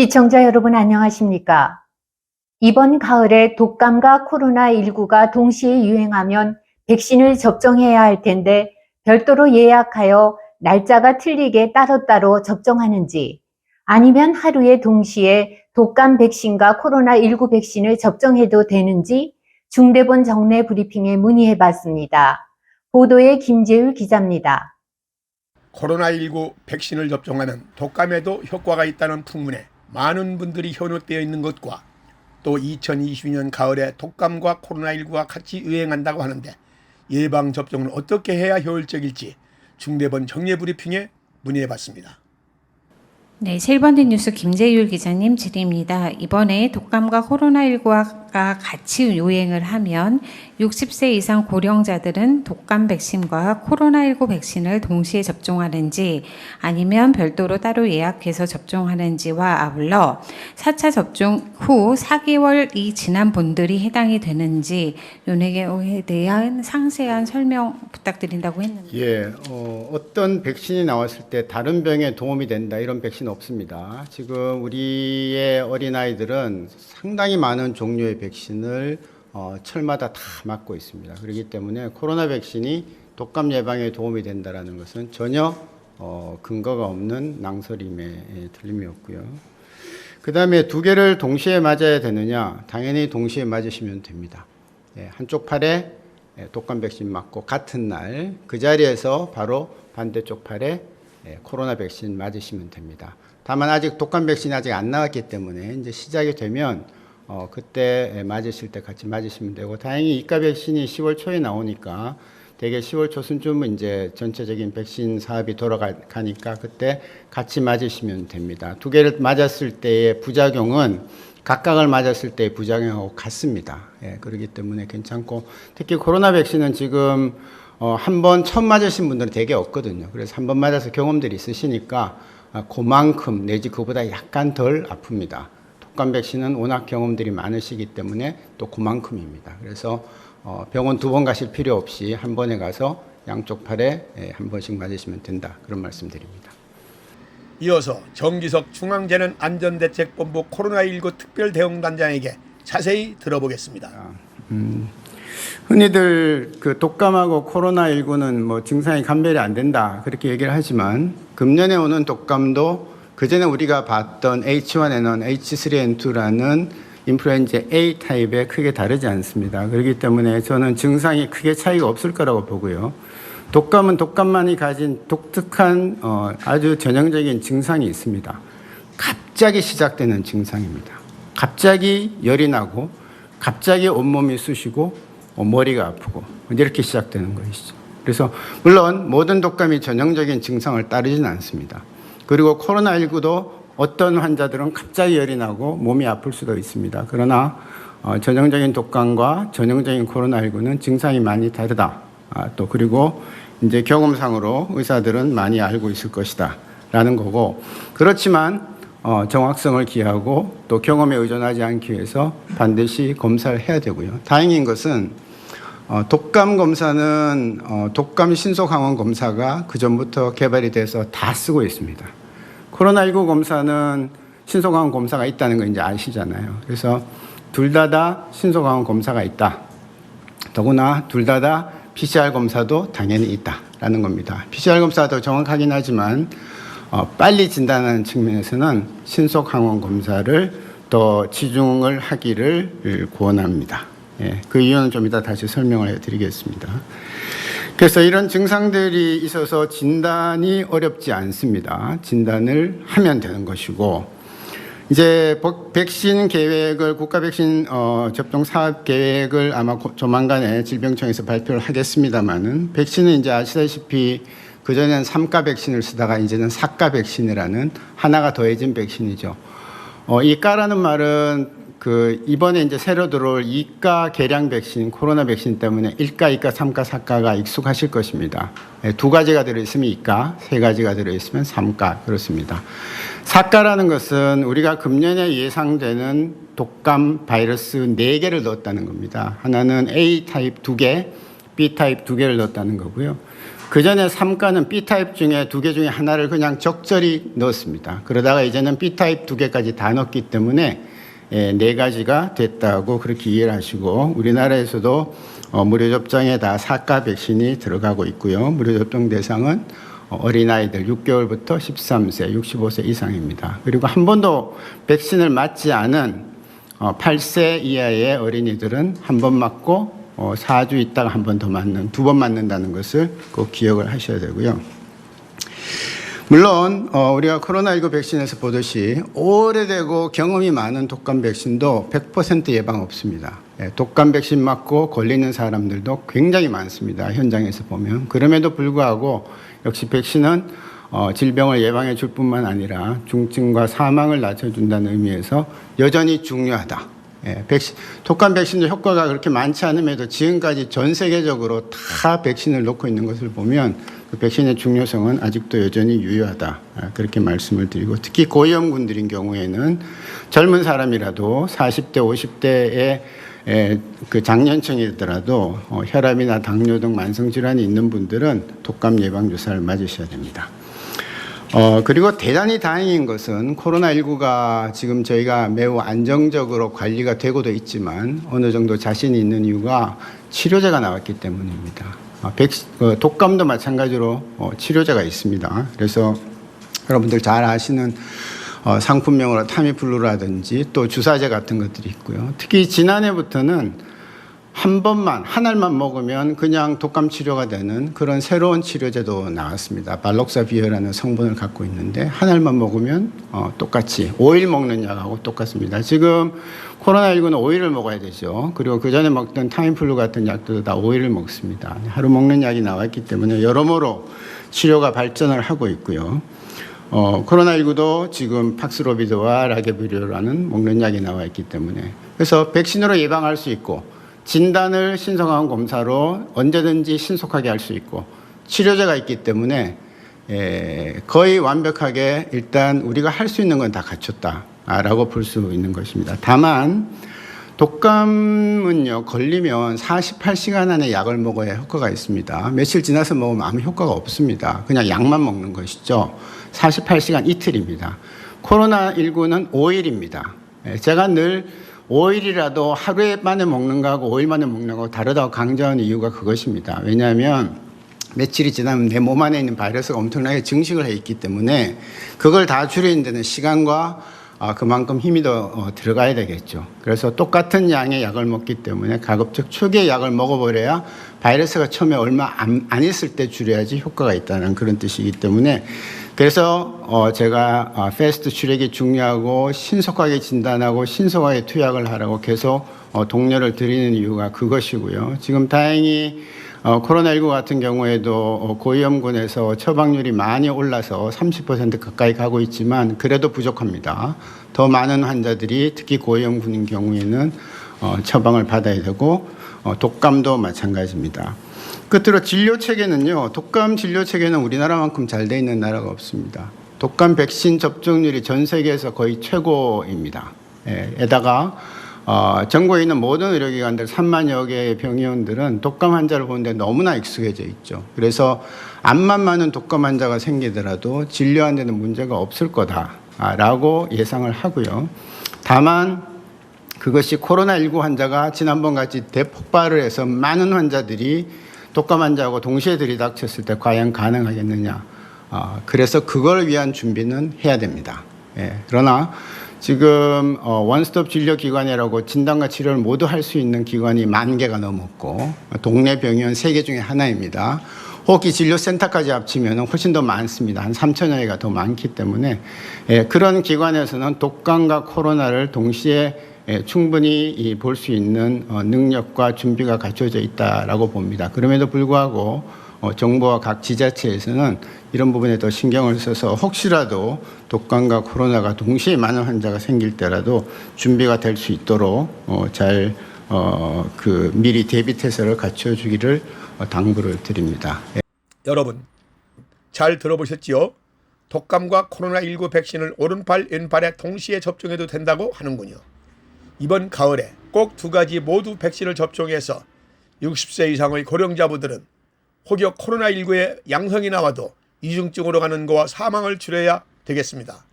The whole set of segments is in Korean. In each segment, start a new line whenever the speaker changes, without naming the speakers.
시청자 여러분 안녕하십니까? 이번 가을에 독감과 코로나19가 동시에 유행하면 백신을 접종해야 할 텐데 별도로 예약하여 날짜가 틀리게 따로따로 접종하는지 아니면 하루에 동시에 독감 백신과 코로나19 백신을 접종해도 되는지 중대본 정례 브리핑에 문의해 봤습니다. 보도에 김재율 기자입니다.
코로나19 백신을 접종하면 독감에도 효과가 있다는 풍문에 많은 분들이 현혹되어 있는 것과 또 2022년 가을에 독감과 코로나19가 같이 유행한다고 하는데 예방접종을 어떻게 해야 효율적일지 중대본 정례 브리핑에 문의해봤습니다.
네, 7번째 뉴스 김재율 기자님 질의입니다. 이번에 독감과 코로나19가 같이 유행을 하면 60세 이상 고령자들은 독감 백신과 코로나19 백신을 동시에 접종하는지 아니면 별도로 따로 예약해서 접종하는지와 아울러 4차 접종 후 4개월이 지난 분들이 해당이 되는지 요내에 대한 상세한 설명 부탁드린다고 했는데
어떤 백신이 나왔을 때 다른 병에 도움이 된다 이런 백신 없습니다. 지금 우리의 어린아이들은 상당히 많은 종류의 백신을 철마다 다 맞고 있습니다. 그렇기 때문에 코로나 백신이 독감 예방에 도움이 된다는 것은 전혀 근거가 없는 낭설임에 틀림이 없고요. 그 다음에 두 개를 동시에 맞아야 되느냐? 당연히 동시에 맞으시면 됩니다. 한쪽 팔에 독감 백신 맞고 같은 날 그 자리에서 바로 반대쪽 팔에 코로나 백신 맞으시면 됩니다. 다만 아직 독감 백신이 아직 안 나왔기 때문에 이제 시작이 되면 그때 맞으실 때 같이 맞으시면 되고, 다행히 이가 백신이 10월 초에 나오니까 대개 10월 초순쯤은 이제 전체적인 백신 사업이 돌아가니까 그때 같이 맞으시면 됩니다. 두 개를 맞았을 때의 부작용은 각각을 맞았을 때의 부작용하고 같습니다. 그렇기 때문에 괜찮고, 특히 코로나 백신은 지금 한 번 처음 맞으신 분들은 되게 없거든요. 그래서 한 번 맞아서 경험들이 있으시니까 그만큼 내지 그보다 약간 덜 아픕니다. 독감 백신은 워낙 경험들이 많으시기 때문에 또 그만큼입니다. 그래서 병원 두 번 가실 필요 없이 한 번에 가서 양쪽 팔에 한 번씩 맞으시면 된다, 그런 말씀드립니다.
이어서 정기석 중앙재난안전대책본부 코로나19 특별대응단장에게 자세히 들어보겠습니다.
흔히들 그 독감하고 코로나19는 뭐 증상이 감별이 안 된다 그렇게 얘기를 하지만, 금년에 오는 독감도 그전에 우리가 봤던 H1N1, H3N2라는 인플루엔자 A 타입에 크게 다르지 않습니다. 그렇기 때문에 저는 증상이 크게 차이가 없을 거라고 보고요. 독감은 독감만이 가진 독특한 아주 전형적인 증상이 있습니다. 갑자기 시작되는 증상입니다. 갑자기 열이 나고 갑자기 온몸이 쑤시고 머리가 아프고 이렇게 시작되는 것이죠. 그래서 물론 모든 독감이 전형적인 증상을 따르지는 않습니다. 그리고 코로나19도 어떤 환자들은 갑자기 열이 나고 몸이 아플 수도 있습니다. 그러나 전형적인 독감과 전형적인 코로나19는 증상이 많이 다르다. 또 그리고 이제 경험상으로 의사들은 많이 알고 있을 것이다 라는 거고, 그렇지만 정확성을 기하고 또 경험에 의존하지 않기 위해서 반드시 검사를 해야 되고요. 다행인 것은 독감 검사는 독감 신속항원 검사가 그전부터 개발이 돼서 다 쓰고 있습니다. 코로나19 검사는 신속항원 검사가 있다는 거 이제 아시잖아요. 그래서 둘 다 신속항원 검사가 있다. 더구나 둘 다 PCR 검사도 당연히 있다라는 겁니다. PCR 검사도 정확하긴 하지만 빨리 진단하는 측면에서는 신속항원 검사를 더 치중을 하기를 권합니다. 그 이유는 좀 이따 다시 설명을 해드리겠습니다. 그래서 이런 증상들이 있어서 진단이 어렵지 않습니다. 진단을 하면 되는 것이고, 이제 백신 계획을, 국가 백신 접종 사업 계획을 아마 조만간에 질병청에서 발표를 하겠습니다만은, 백신은 이제 아시다시피 그전에는 3가 백신을 쓰다가 이제는 4가 백신이라는 하나가 더해진 백신이죠. 이 가라는 말은 이번에 이제 새로 들어올 2가 계량 백신, 코로나 백신 때문에 1가, 2가, 3가, 4가가 익숙하실 것입니다. 두 가지가 들어있으면 2가, 세 가지가 들어있으면 3가, 그렇습니다. 4가라는 것은 우리가 금년에 예상되는 독감 바이러스 4개를 넣었다는 겁니다. 하나는 A 타입 2개, B 타입 2개를 넣었다는 거고요. 그전에 3가는 B타입 중에 2개 중에 하나를 그냥 적절히 넣었습니다. 그러다가 이제는 B타입 2개까지 다 넣었기 때문에 4가지가 됐다고 그렇게 이해를 하시고, 우리나라에서도 무료 접종에 다 4가 백신이 들어가고 있고요. 무료 접종 대상은 어린아이들 6개월부터 13세, 65세 이상입니다. 그리고 한 번도 백신을 맞지 않은 8세 이하의 어린이들은 한 번 맞고 4주 있다가 한 번 더 맞는, 2번 맞는다는 것을 꼭 기억을 하셔야 되고요. 물론 우리가 코로나19 백신에서 보듯이 오래되고 경험이 많은 독감 백신도 100% 예방 없습니다. 독감 백신 맞고 걸리는 사람들도 굉장히 많습니다. 현장에서 보면. 그럼에도 불구하고 역시 백신은 질병을 예방해 줄 뿐만 아니라 중증과 사망을 낮춰준다는 의미에서 여전히 중요하다. 독감 백신도 효과가 그렇게 많지 않음에도 지금까지 전 세계적으로 다 백신을 놓고 있는 것을 보면 그 백신의 중요성은 아직도 여전히 유효하다. 그렇게 말씀을 드리고, 특히 고위험군들인 경우에는 젊은 사람이라도 40대, 50대의 그 장년층이더라도 혈압이나 당뇨 등 만성질환이 있는 분들은 독감 예방주사를 맞으셔야 됩니다. 그리고 대단히 다행인 것은 코로나19가 지금 저희가 매우 안정적으로 관리가 되고도 있지만 어느 정도 자신이 있는 이유가 치료제가 나왔기 때문입니다. 독감도 마찬가지로 치료제가 있습니다. 그래서 여러분들 잘 아시는 상품명으로 타미플루라든지 또 주사제 같은 것들이 있고요. 특히 지난해부터는 한 알만 먹으면 그냥 독감 치료가 되는 그런 새로운 치료제도 나왔습니다. 발록사비어라는 성분을 갖고 있는데 한 알만 먹으면 똑같이 5일 먹는 약하고 똑같습니다. 지금 코로나19는 5일을 먹어야 되죠. 그리고 그 전에 먹던 타미플루 같은 약도 다 5일을 먹습니다. 하루 먹는 약이 나왔기 때문에 여러모로 치료가 발전을 하고 있고요. 코로나19도 지금 팍스로비드와 라게브리오라는 먹는 약이 나와 있기 때문에, 그래서 백신으로 예방할 수 있고 진단을 신속한 검사로 언제든지 신속하게 할 수 있고 치료제가 있기 때문에 거의 완벽하게 일단 우리가 할 수 있는 건 다 갖췄다라고 볼 수 있는 것입니다. 다만 독감은요, 걸리면 48시간 안에 약을 먹어야 효과가 있습니다. 며칠 지나서 먹으면 아무 효과가 없습니다. 그냥 약만 먹는 것이죠. 48시간 이틀입니다. 코로나19는 5일입니다. 제가 늘 5일이라도 하루에 만에 먹는 거하고 5일 만에 먹는 거하고 다르다고 강조하는 이유가 그것입니다. 왜냐하면 며칠이 지나면 내 몸 안에 있는 바이러스가 엄청나게 증식을 해 있기 때문에 그걸 다 줄이는 데는 시간과 그만큼 힘이 더 들어가야 되겠죠. 그래서 똑같은 양의 약을 먹기 때문에 가급적 초기에 약을 먹어버려야 바이러스가 처음에 얼마 안 있을 때 줄여야지 효과가 있다는 그런 뜻이기 때문에, 그래서 제가 패스트 트랙이 중요하고 신속하게 진단하고 신속하게 투약을 하라고 계속 독려를 드리는 이유가 그것이고요. 지금 다행히 코로나19 같은 경우에도 고위험군에서 처방률이 많이 올라서 30% 가까이 가고 있지만 그래도 부족합니다. 더 많은 환자들이 특히 고위험군인 경우에는 처방을 받아야 되고 독감도 마찬가지입니다. 끝으로 진료 체계는요, 독감 진료 체계는 우리나라만큼 잘 돼 있는 나라가 없습니다. 독감 백신 접종률이 전 세계에서 거의 최고입니다. 에다가 전국에 있는 모든 의료기관들 3만여 개의 병의원들은 독감 환자를 보는데 너무나 익숙해져 있죠. 그래서 암만 많은 독감 환자가 생기더라도 진료하는 데는 문제가 없을 거다라고 예상을 하고요. 다만 그것이 코로나19 환자가 지난번 같이 대폭발을 해서 많은 환자들이 독감 환자하고 동시에 들이닥쳤을 때 과연 가능하겠느냐. 그래서 그걸 위한 준비는 해야 됩니다. 그러나 지금 원스톱 진료기관이라고 진단과 치료를 모두 할 수 있는 기관이 10,000개가 넘었고 동네 병의원 3개 중에 하나입니다. 호흡기 진료센터까지 합치면 훨씬 더 많습니다. 한 3,000여 개가 더 많기 때문에 그런 기관에서는 독감과 코로나를 동시에 충분히 볼 수 있는 능력과 준비가 갖춰져 있다라고 봅니다. 그럼에도 불구하고 정부와 각 지자체에서는 이런 부분에 더 신경을 써서 혹시라도 독감과 코로나가 동시에 많은 환자가 생길 때라도 준비가 될 수 있도록 잘 미리 대비 태세를 갖춰주기를 당부를 드립니다.
여러분 잘 들어보셨지요? 독감과 코로나19 백신을 오른팔 왼팔에 동시에 접종해도 된다고 하는군요. 이번 가을에 꼭 2가지 모두 백신을 접종해서 60세 이상의 고령자분들은 혹여 코로나19에 양성이 나와도 이중증으로 가는 거와 사망을 줄여야 되겠습니다.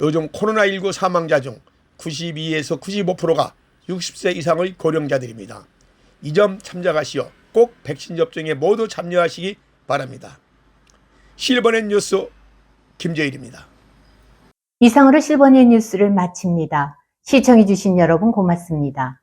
요즘 코로나19 사망자 중 92에서 95%가 60세 이상의 고령자들입니다. 이 점 참작하시어 꼭 백신 접종에 모두 참여하시기 바랍니다. 실버넷 뉴스 김재일입니다.
이상으로 실버넷 뉴스를 마칩니다. 시청해주신 여러분 고맙습니다.